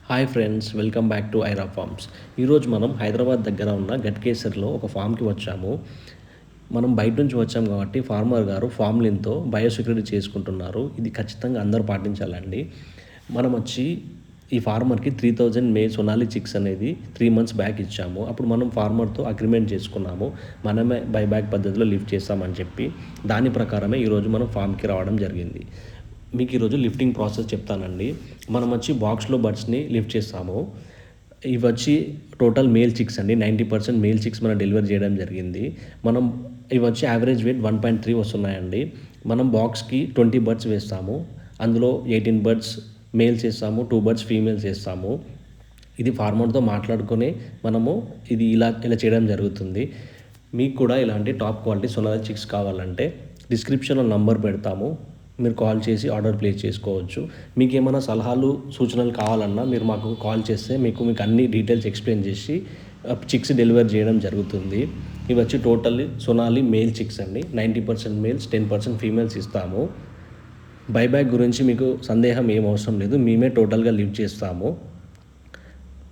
Hi friends, welcome back to Aira farms. ఈరోజు మనం హైదరాబాద్ దగ్గర ఉన్న గట్కేసర్లో ఒక ఫామ్కి వచ్చాము. మనం బయట నుంచి వచ్చాము కాబట్టి ఫార్మర్ గారు ఫార్మ్లిన్తో బయోసెక్యూరిటీ చేసుకుంటున్నారు. ఇది ఖచ్చితంగా అందరూ పాటించాలండి. మనం వచ్చి ఈ ఫార్మర్కి 3000 మే సొనాలి చిక్స్ అనేది 3 months బ్యాక్ ఇచ్చాము. అప్పుడు మనం ఫార్మర్తో అగ్రిమెంట్ చేసుకున్నాము, మనమే బైబ్యాక్ పద్ధతిలో లిఫ్ట్ చేస్తామని చెప్పి. దాని ప్రకారమే ఈరోజు మనం ఫామ్కి రావడం జరిగింది. మీకు ఈరోజు లిఫ్టింగ్ ప్రాసెస్ చెప్తానండి. మనం వచ్చి బాక్స్లో బర్డ్స్ని లిఫ్ట్ చేస్తాము. ఇవి వచ్చి టోటల్ మేల్ చిక్స్ అండి. 90% మేల్ చిక్స్ మనం డెలివరీ చేయడం జరిగింది. మనం ఇవి వచ్చి యావరేజ్ వెయిట్ 1.3 వస్తున్నాయండి. మనం బాక్స్కి 20 బర్డ్స్ వేస్తాము. అందులో 18 బర్డ్స్ మేల్స్ వేస్తాము, 2 బర్డ్స్ ఫీమేల్స్ వేస్తాము. ఇది ఫార్మర్తో మాట్లాడుకొని మనము ఇది ఇలా చేయడం జరుగుతుంది. మీకు కూడా ఇలాంటి టాప్ క్వాలిటీ సొనాలి చిక్స్ కావాలంటే డిస్క్రిప్షన్లో నంబర్ పెడతాము, మీరు కాల్ చేసి ఆర్డర్ ప్లేస్ చేసుకోవచ్చు. మీకు ఏమైనా సలహాలు సూచనలు కావాలన్నా మీరు మాకు కాల్ చేస్తే మీకు అన్ని డీటెయిల్స్ ఎక్స్ప్లెయిన్ చేసి చిక్స్ డెలివరీ చేయడం జరుగుతుంది. ఇవి వచ్చి టోటల్లీ సొనాలి మేల్ చిక్స్ అండి. 90% మేల్స్, 10% ఫీమేల్స్ ఇస్తాము. బైబ్యాక్ గురించి మీకు సందేహం ఏం అవసరం లేదు, మేమే టోటల్గా లిఫ్ట్ చేస్తాము.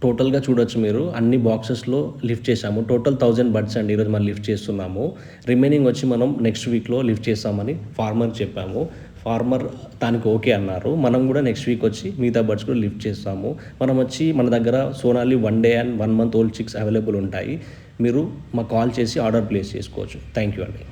టోటల్గా చూడొచ్చు, మీరు అన్ని బాక్సెస్లో లిఫ్ట్ చేసాము. టోటల్ 1000 బర్డ్స్ అండి ఈరోజు మనం లిఫ్ట్ చేస్తున్నాము. రిమైనింగ్ వచ్చి మనం నెక్స్ట్ వీక్లో లిఫ్ట్ చేస్తామని ఫార్మర్కి చెప్పాము. ఫార్మర్ దానికి ఓకే అన్నారు. మనం కూడా నెక్స్ట్ వీక్ వచ్చి మిగతా బర్డ్స్ కూడా లిఫ్ట్ చేస్తాము. మనం వచ్చి మన దగ్గర Sonali 1 day and 1 month old chicks available ఉంటాయి. మీరు మాకు కాల్ చేసి ఆర్డర్ ప్లేస్ చేసుకోవచ్చు. థ్యాంక్ యూ అండి.